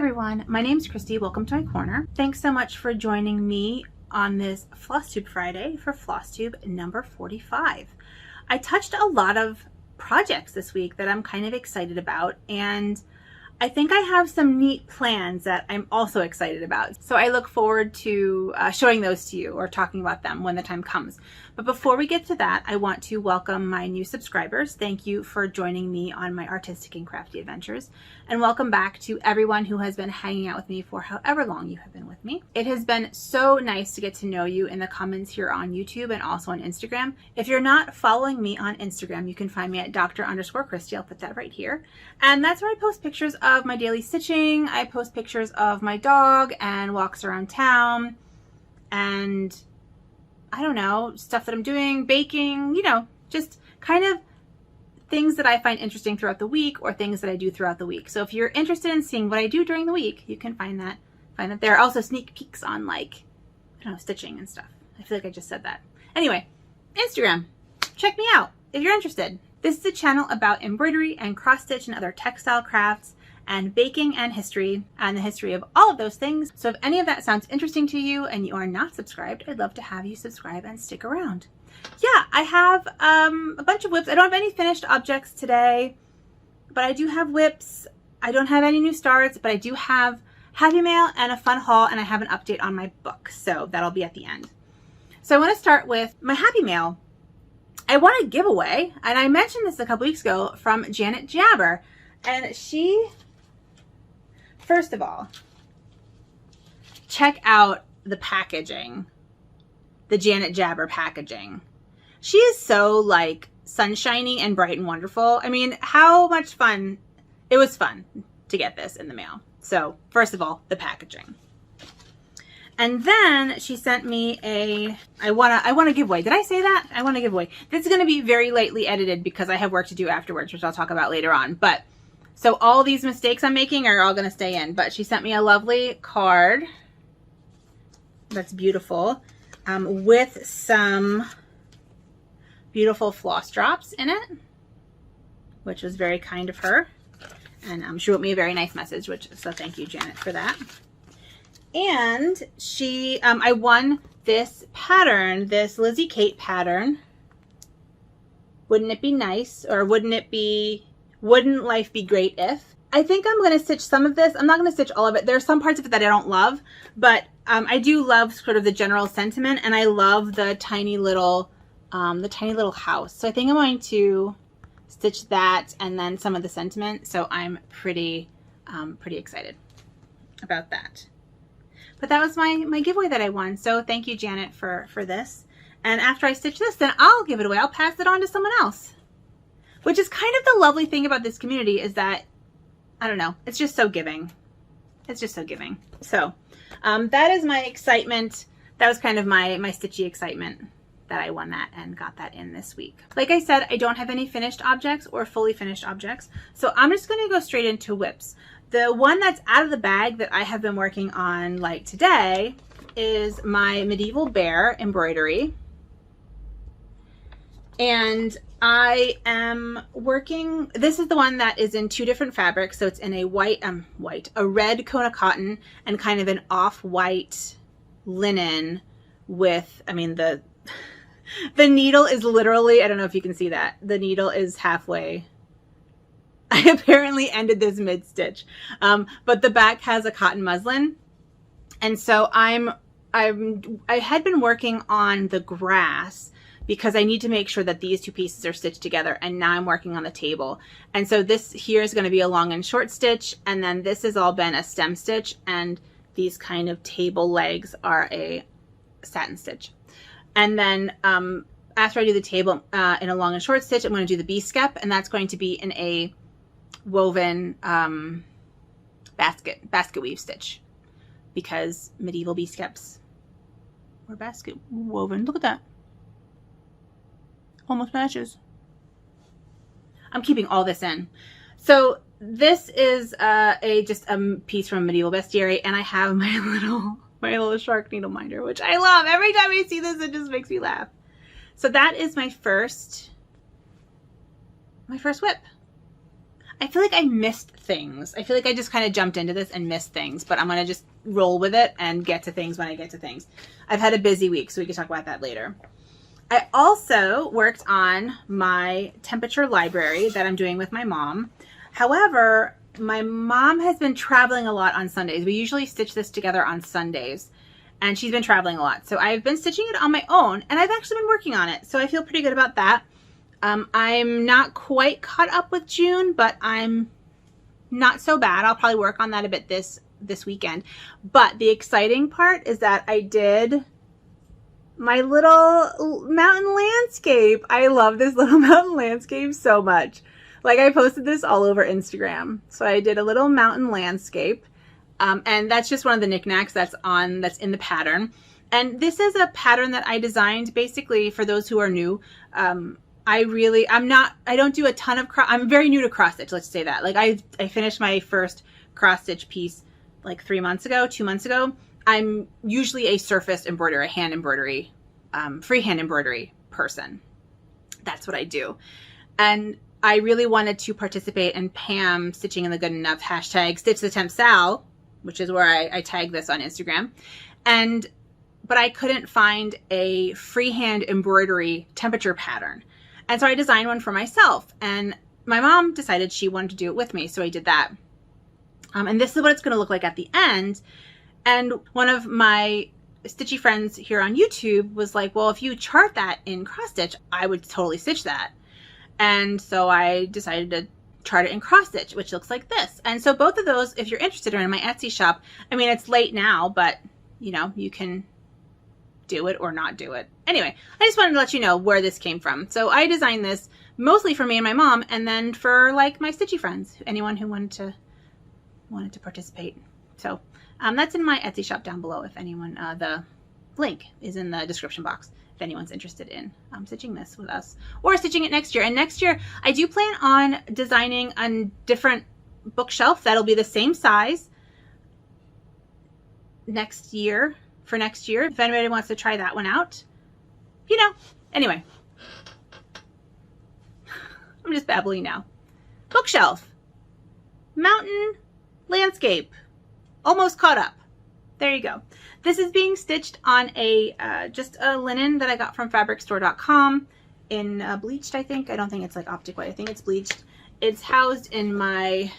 everyone, my name's Christy. Welcome to my corner. Thanks so much for joining me on this Flosstube Friday for Flosstube number 45. I touched a lot of projects this week that I'm kind of excited about, and I think I have some neat plans that I'm also excited about. So I look forward to showing those to you or talking about them when the time comes. But before we get to that, I want to welcome my new subscribers. Thank you for joining me on my artistic and crafty adventures. And welcome back to everyone who has been hanging out with me for however long you have been with me. It has been so nice to get to know you in the comments here on YouTube and also on Instagram. If you're not following me on Instagram, you can find me at Dr_Christy. I'll put that right here. And that's where I post pictures of my daily stitching. I post pictures of my dog and walks around town and I don't know, stuff that I'm doing, baking, you know, just kind of things that I find interesting throughout the week or things that I do throughout the week. So if you're interested in seeing what I do during the week, you can find that there. Also sneak peeks on, like, I don't know, stitching and stuff. I feel like I just said that. Anyway, Instagram, check me out if you're interested. This is a channel about embroidery and cross stitch and other textile crafts and baking and history and the history of all of those things. So if any of that sounds interesting to you and you are not subscribed, I'd love to have you subscribe and stick around. Yeah, I have a bunch of whips. I don't have any finished objects today, but I do have whips. I don't have any new starts, but I do have Happy Mail and a fun haul, and I have an update on my book, so that'll be at the end. So I want to start with my Happy Mail. I won a giveaway, and I mentioned this a couple weeks ago, from Janet Jabber, and she, first of all, check out the packaging, the Janet Jabber packaging. She is so, like, sunshiny and bright and wonderful. I mean, how much fun. It was fun to get this in the mail. So first of all, the packaging. And then she sent me a, I want a giveaway. Did I say that? I want a giveaway. This is going to be very lightly edited because I have work to do afterwards, which I'll talk about later on. But so all these mistakes I'm making are all going to stay in. But she sent me a lovely card that's beautiful, with some beautiful floss drops in it, which was very kind of her. And she wrote me a very nice message, so thank you, Janet, for that. And she, I won this pattern, this Lizzie Kate pattern. Wouldn't it be nice, or wouldn't life be great if? I think I'm going to stitch some of this. I'm not going to stitch all of it. There are some parts of it that I don't love, but I do love sort of the general sentiment, and I love the tiny little house. So I think I'm going to stitch that and then some of the sentiment. So I'm pretty excited about that. But that was my giveaway that I won. So thank you, Janet, for this. And after I stitch this, then I'll give it away. I'll pass it on to someone else. Which is kind of the lovely thing about this community, is that, I don't know, it's just so giving. It's just so giving. So that is my excitement. That was kind of my stitchy excitement that I won that and got that in this week. Like I said, I don't have any finished objects or fully finished objects. So I'm just going to go straight into whips. The one that's out of the bag that I have been working on, like today, is my medieval bear embroidery. And I am working, this is the one that is in two different fabrics. So it's in a a red Kona cotton and kind of an off-white linen with, I mean, the needle is literally, I don't know if you can see that. The needle is halfway. I apparently ended this mid-stitch, but the back has a cotton muslin. And so I had been working on the grass because I need to make sure that these two pieces are stitched together. And now I'm working on the table. And so this here is going to be a long and short stitch. And then this has all been a stem stitch. And these kind of table legs are a satin stitch. And then after I do the table in a long and short stitch, I'm going to do the B-skep, and that's going to be in a woven basket weave stitch, because medieval B-skeps were basket woven. Look at that. Almost matches. I'm keeping all this in. So this is just a piece from Medieval Bestiary, and I have my little shark needle minder, which I love. Every time I see this, it just makes me laugh. So that is my first whip. I feel like I missed things. I feel like I just kind of jumped into this and missed things, but I'm going to just roll with it and get to things when I get to things. I've had a busy week, so we can talk about that later. I also worked on my temperature library that I'm doing with my mom. However, my mom has been traveling a lot on Sundays. We usually stitch this together on Sundays, and she's been traveling a lot. So I've been stitching it on my own, and I've actually been working on it. So I feel pretty good about that. I'm not quite caught up with June, but I'm not so bad. I'll probably work on that a bit this weekend. But the exciting part is that I did my little mountain landscape. I love this little mountain landscape so much. Like, I posted this all over Instagram. So I did a little mountain landscape. And that's just one of the knickknacks that's in the pattern. And this is a pattern that I designed basically for those who are new. I don't do a ton of I'm very new to cross stitch, let's say that. Like, I finished my first cross stitch piece like 2 months ago. I'm usually a surface embroiderer, a hand embroidery, freehand embroidery person. That's what I do. And I really wanted to participate in Pam Stitching in the Good Enough hashtag Stitch the Temp Sal, which is where I tag this on Instagram. But I couldn't find a freehand embroidery temperature pattern. And so I designed one for myself, and my mom decided she wanted to do it with me. So I did that. And this is what it's going to look like at the end. And one of my stitchy friends here on YouTube was like, well, if you chart that in cross stitch, I would totally stitch that. And so I decided to chart it in cross stitch, which looks like this. And so both of those, if you're interested, are in my Etsy shop. I mean, it's late now, but you know, you can do it or not do it. Anyway, I just wanted to let you know where this came from. So I designed this mostly for me and my mom, and then for like my stitchy friends, anyone who wanted to participate. So that's in my Etsy shop down below. If anyone, the link is in the description box if anyone's interested in stitching this with us or stitching it next year. And next year I do plan on designing a different bookshelf that'll be the same size next year. For next year, if anybody wants to try that one out, you know. Anyway, I'm just babbling now. Bookshelf, mountain, landscape, almost caught up. There you go. This is being stitched on a just a linen that I got from fabricstore.com in bleached, I think. I don't think it's like optic white. I think it's bleached. It's housed in my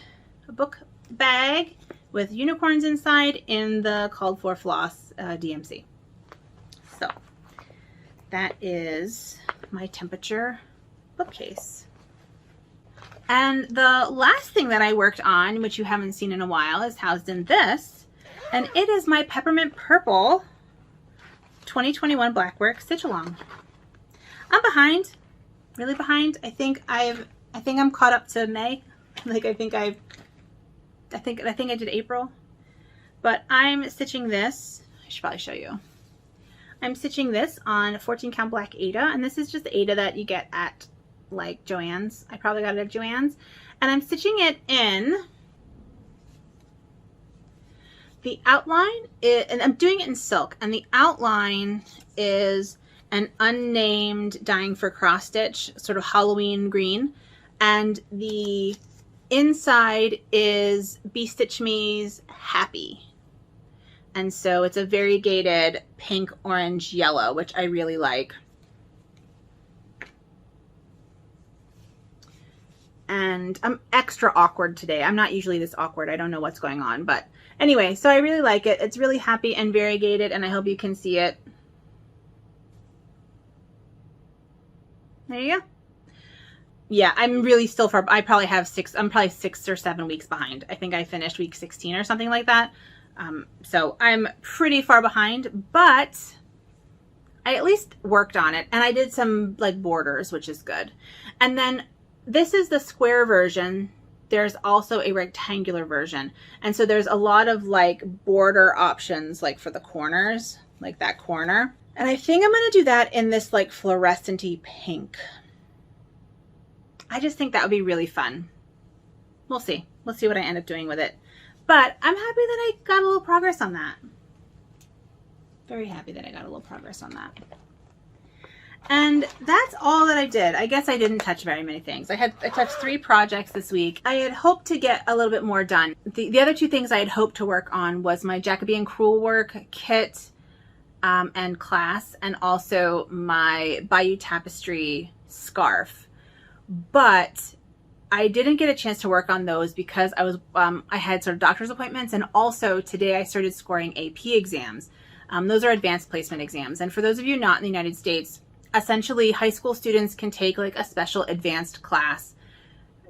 book bag with unicorns inside in the Called For Floss DMC. So that is my temperature bookcase. And the last thing that I worked on, which you haven't seen in a while, is housed in this. And it is my Peppermint Purple 2021 Blackwork Stitch Along. I'm behind, really behind. I think I'm caught up to May. Like I think I did April, but I'm stitching this. I should probably show you. I'm stitching this on 14 count black Aida, and this is just the Aida that you get at like Joann's. I probably got it at Joann's, and I'm stitching it in the outline, and I'm doing it in silk, and the outline is an unnamed Dyeing4Cross Stitch, sort of Halloween green, and the inside is BeStitchMe's Happy. And so it's a variegated pink, orange, yellow, which I really like. And I'm extra awkward today. I'm not usually this awkward. I don't know what's going on. But anyway, so I really like it. It's really happy and variegated, and I hope you can see it. There you go. Yeah, I'm really still far. I'm probably 6 or 7 weeks behind. I think I finished week 16 or something like that. So I'm pretty far behind, but I at least worked on it, and I did some like borders, which is good. And then this is the square version. There's also a rectangular version. And so there's a lot of like border options, like for the corners, like that corner. And I think I'm going to do that in this like fluorescent-y pink. I just think that would be really fun. We'll see. Let's see what I end up doing with it. But I'm happy that I got a little progress on that. Very happy that I got a little progress on that. And that's all that I did. I guess I didn't touch very many things. I touched 3 projects this week. I had hoped to get a little bit more done. The other 2 things I had hoped to work on was my Jacobean crewel work kit and class, and also my Bayou tapestry scarf. But I didn't get a chance to work on those because I had sort of doctor's appointments, and also today I started scoring AP exams. Those are advanced placement exams. And for those of you not in the United States, essentially high school students can take like a special advanced class,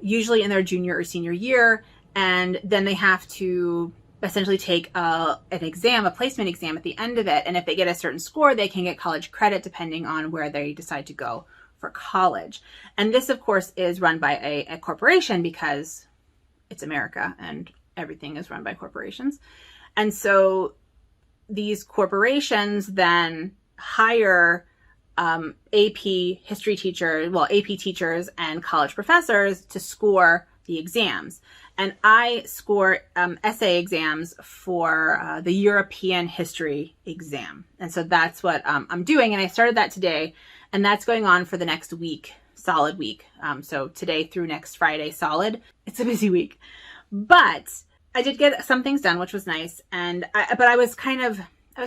usually in their junior or senior year, and then they have to essentially take an exam, a placement exam at the end of it. And if they get a certain score, they can get college credit depending on where they decide to go for college. And this, of course, is run by a corporation because it's America and everything is run by corporations. And so these corporations then hire AP history teachers, well, AP teachers and college professors to score the exams. And I score essay exams for the European history exam. And so that's what I'm doing. And I started that today, and that's going on for the next week, solid week. So today through next Friday, solid. It's a busy week. But I did get some things done, which was nice. And but I was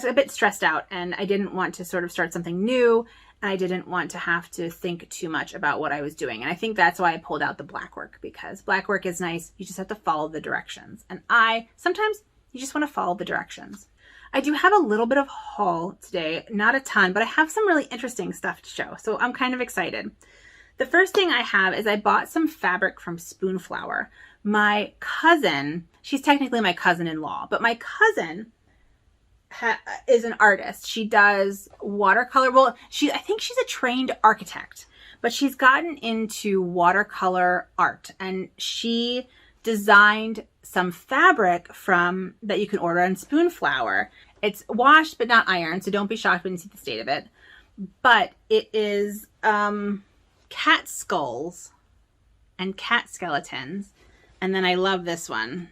a bit stressed out, and I didn't want to sort of start something new, and I didn't want to have to think too much about what I was doing. And I think that's why I pulled out the Blackwork, because Blackwork is nice. You just have to follow the directions. And sometimes you just want to follow the directions. I do have a little bit of haul today, not a ton, but I have some really interesting stuff to show. So I'm kind of excited. The first thing I have is I bought some fabric from Spoonflower. My cousin, she's technically my cousin-in-law, but my cousin is an artist. She does watercolor. Well, I think she's a trained architect, but she's gotten into watercolor art, and she designed some fabric that you can order on Spoonflower. It's washed but not ironed, so don't be shocked when you see the state of it. But it is cat skulls and cat skeletons, and then I love this one,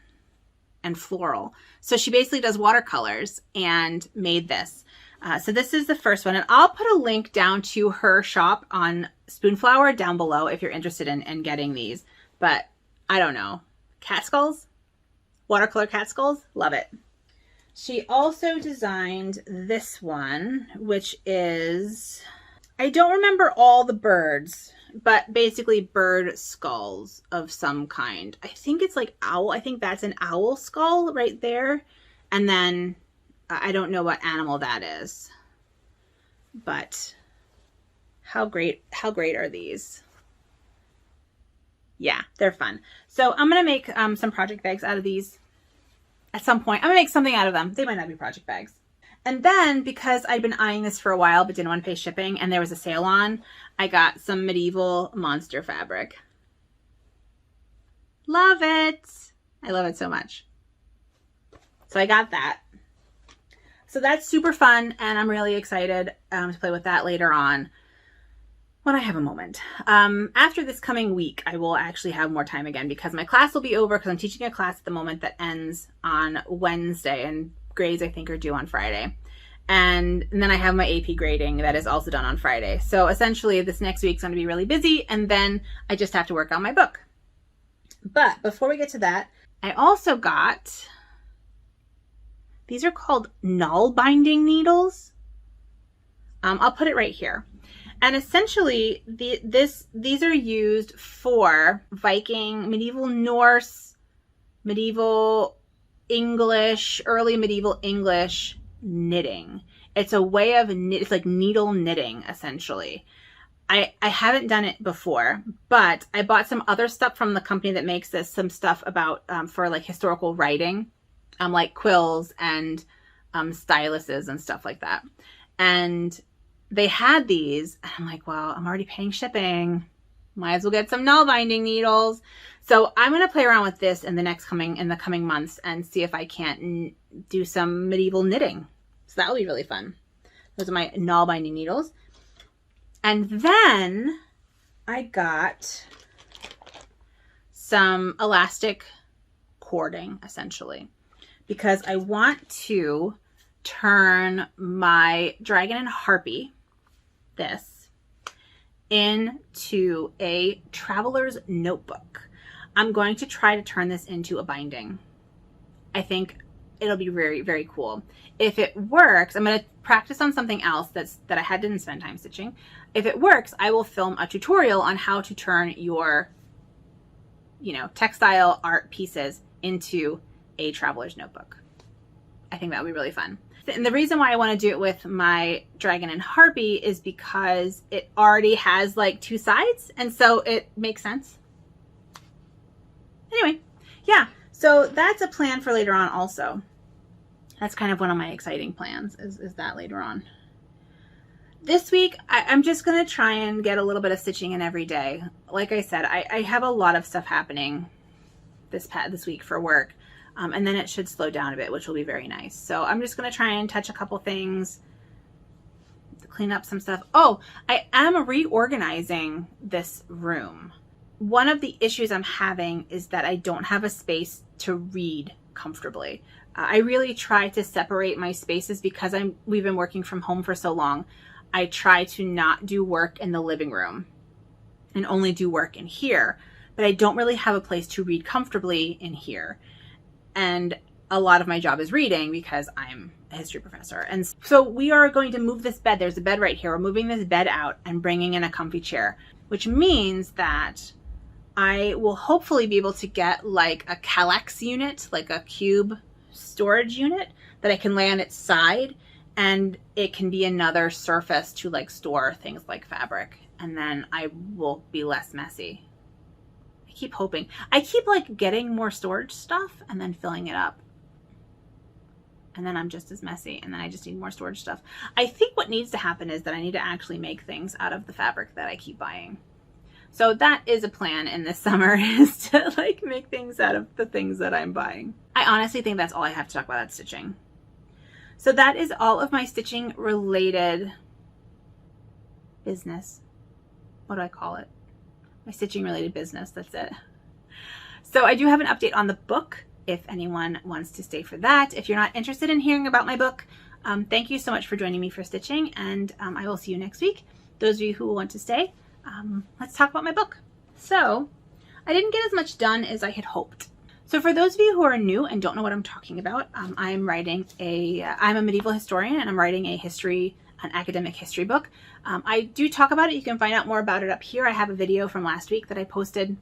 and floral. So she basically does watercolors and made this. So this is the first one, and I'll put a link down to her shop on Spoonflower down below if you're interested in getting these. But I don't know, cat skulls, watercolor cat skulls, love it. She also designed this one, which is, I don't remember all the birds, but basically bird skulls of some kind. I think it's like owl. I think that's an owl skull right there. And then I don't know what animal that is, but how great are these? Yeah, they're fun. So I'm going to make some project bags out of these at some point. I'm going to make something out of them. They might not be project bags. And then, because I'd been eyeing this for a while but didn't want to pay shipping, and there was a sale on, I got some medieval monster fabric. Love it! I love it so much. So I got that. So that's super fun, and I'm really excited to play with that later on when I have a moment. After this coming week, I will actually have more time again because my class will be over, because I'm teaching a class at the moment that ends on Wednesday, and grades I think are due on Friday. And then I have my AP grading that is also done on Friday. So essentially this next week's going to be really busy, and then I just have to work on my book. But before we get to that, I also got, these are called null binding needles. I'll put it right here. And essentially these are used for Viking, medieval Norse, medieval English, early medieval English knitting. It's a way of it's like needle knitting essentially. I haven't done it before, but I bought some other stuff from the company that makes this, some stuff about for like historical writing, like quills and styluses and stuff like that. And they had these, and I'm like, well, I'm already paying shipping. Might as well get some null binding needles. So I'm going to play around with this in the coming months and see if I can't do some medieval knitting. So that will be really fun. Those are my null binding needles. And then I got some elastic cording essentially, because I want to turn my Dragon and Harpy, this, into a traveler's notebook. I'm going to try to turn this into a binding. I think it'll be very, very cool. If it works, I'm going to practice on something else that I didn't spend time stitching. If it works, I will film a tutorial on how to turn your, textile art pieces into a traveler's notebook. I think that would be really fun. And the reason why I want to do it with my dragon and harpy is because it already has like two sides, and so it makes sense. Anyway, yeah, so that's a plan for later on also. That's kind of one of my exciting plans is that later on. This week, I'm just going to try and get a little bit of stitching in every day. Like I said, I have a lot of stuff happening this week for work. And then it should slow down a bit, which will be very nice. So I'm just going to try and touch a couple things, clean up some stuff. Oh, I am reorganizing this room. One of the issues I'm having is that I don't have a space to read comfortably. I really try to separate my spaces because we've been working from home for so long. I try to not do work in the living room and only do work in here, but I don't really have a place to read comfortably in here. And a lot of my job is reading because I'm a history professor. And so we are going to move this bed. There's a bed right here. We're moving this bed out and bringing in a comfy chair, which means that I will hopefully be able to get like a Kallax unit, like a cube storage unit that I can lay on its side, and it can be another surface to like store things like fabric. And then I will be less messy. Keep hoping. I keep like getting more storage stuff and then filling it up, and then I'm just as messy, and then I just need more storage stuff. I think what needs to happen is that I need to actually make things out of the fabric that I keep buying. So that is a plan in this summer, is to like make things out of the things that I'm buying. I honestly think that's all I have to talk about at stitching. So that is all of my stitching related business. What do I call it? My stitching related business. That's it. So I do have an update on the book if anyone wants to stay for that. If you're not interested in hearing about my book, thank you so much for joining me for stitching, and I will see you next week. Those of you who want to stay, let's talk about my book. So I didn't get as much done as I had hoped. So for those of you who are new and don't know what I'm talking about, I'm a medieval historian, and I'm writing an academic history book. I do talk about it. You can find out more about it up here. I have a video from last week that I posted,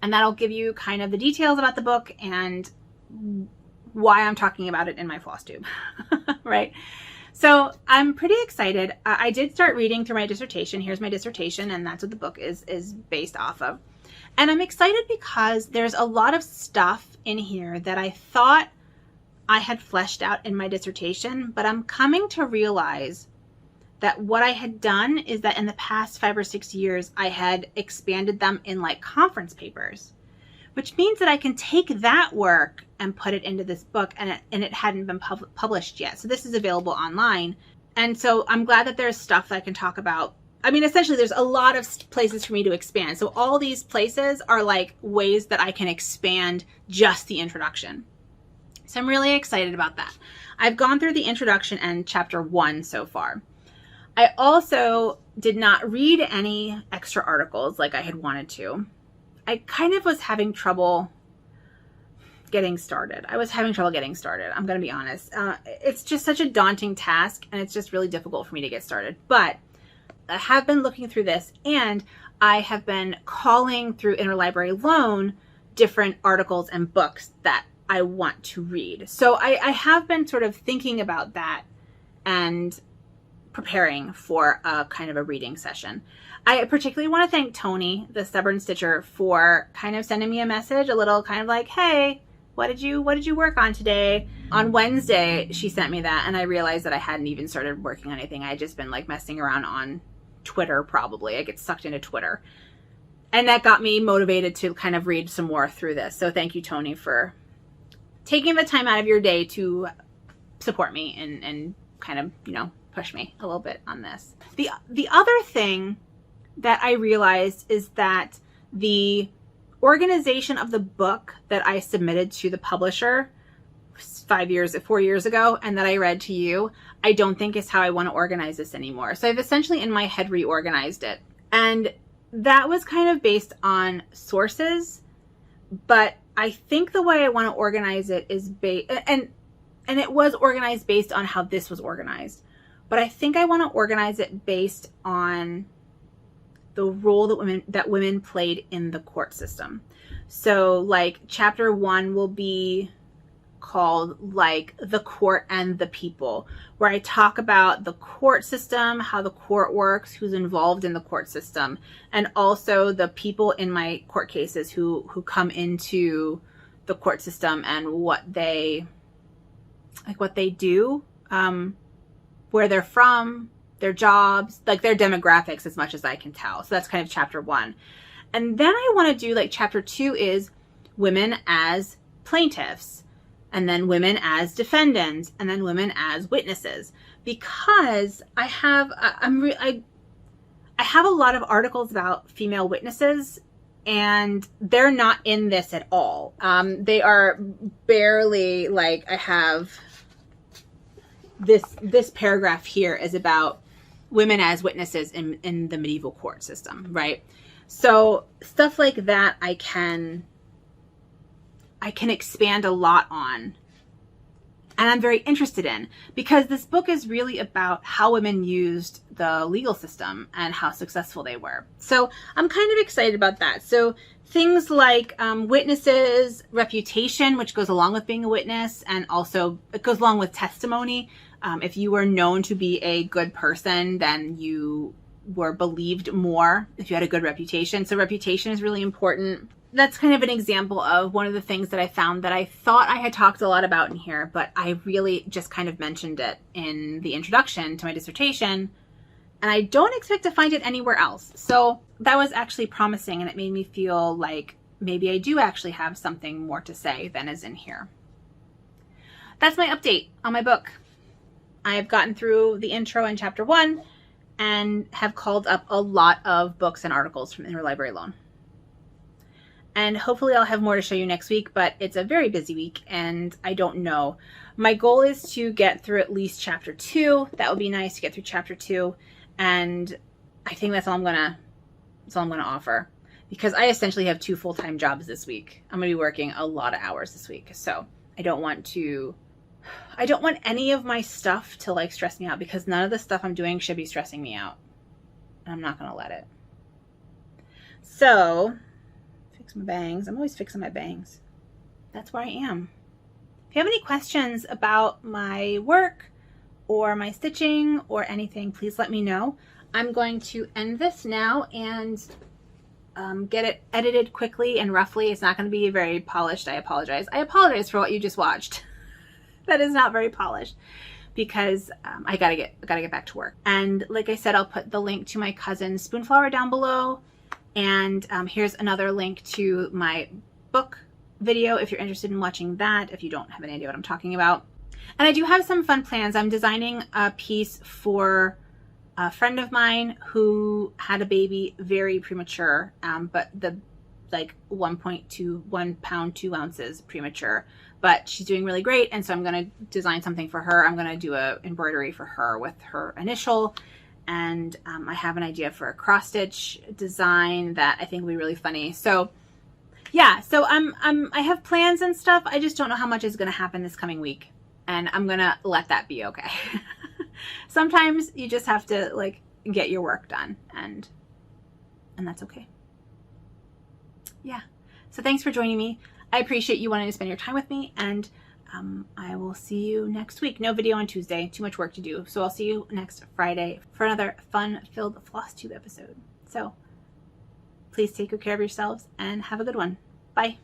and that'll give you kind of the details about the book and why I'm talking about it in my Flosstube, right? So I'm pretty excited. I did start reading through my dissertation. Here's my dissertation, and that's what the book is based off of. And I'm excited because there's a lot of stuff in here that I thought I had fleshed out in my dissertation, but I'm coming to realize that what I had done is that in the past 5 or 6 years, I had expanded them in like conference papers, which means that I can take that work and put it into this book, and it hadn't been published yet. So this is available online. And so I'm glad that there's stuff that I can talk about. I mean, essentially there's a lot of places for me to expand. So all these places are like ways that I can expand just the introduction. So I'm really excited about that. I've gone through the introduction and chapter 1 so far. I also did not read any extra articles like I had wanted to. I kind of was having trouble getting started. I'm going to be honest. It's just such a daunting task, and it's just really difficult for me to get started. But I have been looking through this, and I have been calling through Interlibrary Loan different articles and books that I want to read. So I have been sort of thinking about that and preparing for a kind of a reading session. I particularly want to thank Tony, the stubborn stitcher, for kind of sending me a message, a little kind of like, hey, what did you work on today? On Wednesday, she sent me that, and I realized that I hadn't even started working on anything. I had just been like messing around on Twitter, probably. I get sucked into Twitter. And that got me motivated to kind of read some more through this. So thank you, Tony, for taking the time out of your day to support me and kind of, push me a little bit on this. The other thing that I realized is that the organization of the book that I submitted to the publisher 4 years ago and that I read to you, I don't think is how I want to organize this anymore. So I've essentially in my head reorganized it. And that was kind of based on sources, but I think the way I want to organize it is and it was organized based on how this was organized, but I think I want to organize it based on the role that women played in the court system. So like chapter 1 will be called like the court and the people, where I talk about the court system, how the court works, who's involved in the court system, and also the people in my court cases who come into the court system and what they do, where they're from, their jobs, like their demographics, as much as I can tell. So that's kind of chapter 1. And then I want to do like chapter 2 is women as plaintiffs, and then women as defendants, and then women as witnesses, because I have a lot of articles about female witnesses, and they're not in this at all. They are barely, like, I have this paragraph here is about women as witnesses in the medieval court system, right? So stuff like that I can expand a lot on, and I'm very interested in, because this book is really about how women used the legal system and how successful they were. So I'm kind of excited about that. So things like witnesses, reputation, which goes along with being a witness, and also it goes along with testimony. If you were known to be a good person, then you were believed more if you had a good reputation. So reputation is really important. That's kind of an example of one of the things that I found that I thought I had talked a lot about in here, but I really just kind of mentioned it in the introduction to my dissertation, and I don't expect to find it anywhere else. So that was actually promising, and it made me feel like maybe I do actually have something more to say than is in here. That's my update on my book. I've gotten through the intro in chapter 1 and have called up a lot of books and articles from Interlibrary Loan. And hopefully I'll have more to show you next week, but it's a very busy week and I don't know. My goal is to get through at least chapter 2. That would be nice to get through chapter 2. And I think that's all I'm gonna offer, because I essentially have 2 full-time jobs this week. I'm gonna be working a lot of hours this week. So I don't want any of my stuff to like stress me out, because none of the stuff I'm doing should be stressing me out. And I'm not gonna let it. So fix my bangs. I'm always fixing my bangs. That's where I am. If you have any questions about my work or my stitching or anything, please let me know. I'm going to end this now and get it edited quickly and roughly. It's not going to be very polished. I apologize. I apologize for what you just watched. That is not very polished, because I gotta get back to work. And like I said, I'll put the link to my cousin's Spoonflower down below. And here's another link to my book video if you're interested in watching that, if you don't have any idea what I'm talking about. And I do have some fun plans. I'm designing a piece for a friend of mine who had a baby very premature, but the like 1 pound 2 ounces premature, but she's doing really great. And so I'm going to design something for her. I'm going to do a embroidery for her with her initial. And I have an idea for a cross stitch design that I think will be really funny. So yeah, so I have plans and stuff. I just don't know how much is going to happen this coming week, and I'm going to let that be okay. Sometimes you just have to like get your work done, and that's okay. Yeah. So thanks for joining me. I appreciate you wanting to spend your time with me, and I will see you next week. No video on Tuesday. Too much work to do. So I'll see you next Friday for another fun-filled Flosstube episode. So please take good care of yourselves and have a good one. Bye.